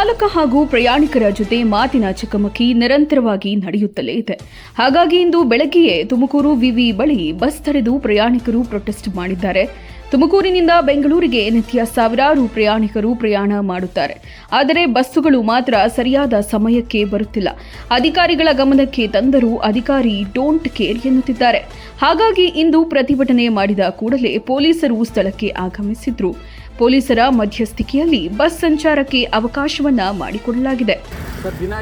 ಚಾಲಕ ಹಾಗೂ ಪ್ರಯಾಣಿಕರ ಜೊತೆ ಮಾತಿನ ಚಕಮಕಿ ನಿರಂತರವಾಗಿ ನಡೆಯುತ್ತಲೇ ಇದೆ. ಹಾಗಾಗಿ ಇಂದು ಬೆಳಗ್ಗೆಯೇ ತುಮಕೂರು ವಿವಿ ಬಳಿ ಬಸ್ ತಡೆದು ಪ್ರಯಾಣಿಕರು ಪ್ರೊಟೆಸ್ಟ್ ಮಾಡಿದ್ದಾರೆ. ತುಮಕೂರಿನಿಂದ ಬೆಂಗಳೂರಿಗೆ ನಿತ್ಯ ಸಾವಿರಾರು ಪ್ರಯಾಣಿಕರು ಪ್ರಯಾಣ ಮಾಡುತ್ತಾರೆ. ಆದರೆ ಬಸ್ಸುಗಳು ಮಾತ್ರ ಸರಿಯಾದ ಸಮಯಕ್ಕೆ ಬರುತ್ತಿಲ್ಲ. ಅಧಿಕಾರಿಗಳ ಗಮನಕ್ಕೆ ತಂದರೂ ಅಧಿಕಾರಿ ಡೋಂಟ್ ಕೇರ್ ಎನ್ನುತ್ತಿದ್ದಾರೆ. ಹಾಗಾಗಿ ಇಂದು ಪ್ರತಿಭಟನೆ ಮಾಡಿದ ಕೂಡಲೇ ಪೊಲೀಸರು ಸ್ಥಳಕ್ಕೆ ಆಗಮಿಸಿದ್ರು. ಪೊಲೀಸರ ಮಧ್ಯಸ್ಥಿಕೆಯಲ್ಲಿ ಬಸ್ ಸಂಚಾರಕ್ಕೆ ಅವಕಾಶವನ್ನ ಮಾಡಿಕೊಡಲಾಗಿದೆ. ದಿನ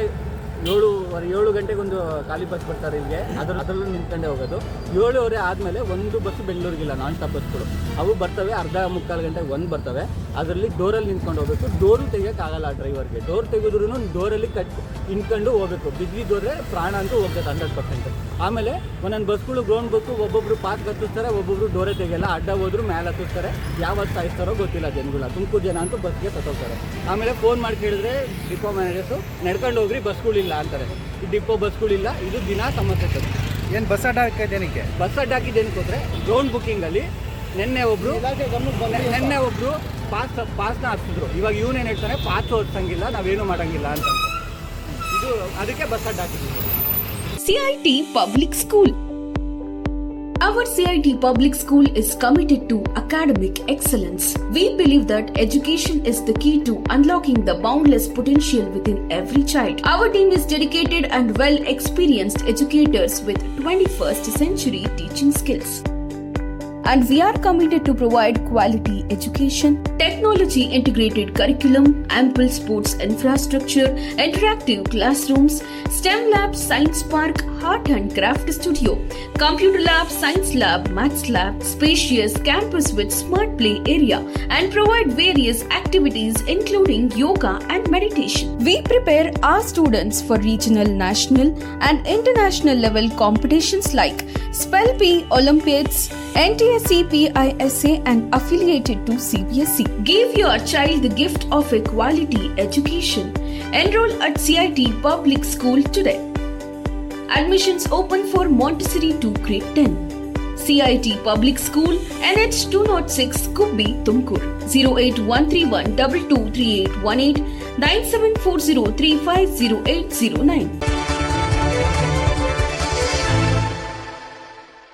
7 ಗಂಟೆಗೊಂದು ಖಾಲಿ ಬಸ್ ಬರ್ತಾರೆ ಇಲ್ಲಿಗೆ, ಅದರಲ್ಲೂ ನಿಂತ್ಕೊಂಡೇ ಹೋಗೋದು. 7:30 ಆದಮೇಲೆ ಒಂದು ಬಸ್ ಬೆಂಗಳೂರಿಗಿಲ್ಲ, ನಾನ್ ಸ್ಟಾಪ್ ಬಸ್ಗಳು ಅವು ಬರ್ತವೆ. ಅರ್ಧ ಮುಕ್ಕಾಲು ಗಂಟೆಗೆ ಒಂದು ಬರ್ತವೆ. ಅದರಲ್ಲಿ ಡೋರಲ್ಲಿ ನಿಂತ್ಕೊಂಡು ಹೋಗಬೇಕು. ಡೋರು ತೆಗಿಯೋಕ್ಕಾಗಲ್ಲ ಡ್ರೈವರ್ಗೆ. ಡೋರ್ ತೆಗೆದ್ರೂ ಡೋರಲ್ಲಿ ನಿಂತ್ಕೊಂಡು ಹೋಗಬೇಕು. ಬಿದ್ದಿದ್ದೋದ್ರೆ ಪ್ರಾಣ ಅಂತೂ ಹೋಗ್ತದೆ 100%. ಆಮೇಲೆ ಒಂದೊಂದು ಬಸ್ಗಳು ಗ್ರೌಂಡ್ ಬಸ್ಸು ಒಬ್ಬೊಬ್ರು ಪಾರ್ಕ್ ಹತ್ತಿಸ್ತಾರೆ, ಒಬ್ಬೊಬ್ರು ಡೋರೇ ತೆಗೆಯಲ್ಲ. ಅಡ್ಡ ಹೋದ್ರು ಮೇಲೆ ಹತ್ತಿಸ್ತಾರೆ. ಯಾವತ್ತು ಸಾಯಿಸ್ತಾರೋ ಗೊತ್ತಿಲ್ಲ ಜನಗಳ. ತುಮಕೂರು ಜನ ಅಂತೂ ಬಸ್ಗೆ ಸತ್ತೋಗ್ತಾರೆ. ಆಮೇಲೆ ಫೋನ್ ಮಾಡಿ ಕೇಳಿದ್ರೆ ಡಿಪೋ ಮ್ಯಾನೇಜರ್ಸು ನಡ್ಕೊಂಡು ಹೋಗ್ರಿ ಬಸ್ಗಳಿಲ್ಲ ಅಂತಾರೆ. ಈ ಡಿಪೋ ಬಸ್ಗಳಿಲ್ಲ. ಇದು ದಿನ ಸಮಸ್ಯೆ ಸರ್. ಏನು ಬಸ್ ಅಡ್ಡ ಹಾಕಿದ್ದೇನಕ್ಕೆ? ಬಸ್ ಅಡ್ಡ ಹಾಕಿದ್ದೇನಕ್ಕೆ ಹೋದರೆ ಗ್ರೌಂಡ್ ಬುಕ್ಕಿಂಗಲ್ಲಿ ನಿನ್ನೆ ಒಬ್ಬರು ಪಾಸ್ನ ಹಾಕ್ಸಿದ್ರು. ಇವಾಗ ಇವನೇನು ಹೇಳ್ತಾನೆ, ಪಾಸ್ ಓದಿಸಂಗಿಲ್ಲ, ನಾವೇನು ಮಾಡೋಂಗಿಲ್ಲ ಅಂತ. ಇದು ಅದಕ್ಕೆ ಬಸ್ ಅಡ್ಡ ಹಾಕಿದ್ರು. CIT Public School. Our CIT Public School is committed to academic excellence. We believe that education is the key to unlocking the boundless potential within every child. Our team is dedicated and well-experienced educators with 21st century teaching skills. And we are committed to provide quality education, technology integrated curriculum, ample sports infrastructure, interactive classrooms, STEM lab, science park, art and craft studio, computer lab, science lab, maths lab, spacious campus with smart play area, and provide various activities including yoga and meditation. We prepare our students for regional, national and international level competitions like Spell Bee Olympiads, NTSC PISA and affiliated to CBSE. Give your child the gift of a quality education. Enroll at CIT Public School today. Admissions open for Montessori to grade 10. CIT Public School, NH 206, Kubbi, Tumkur. 08131 223818 9740350809.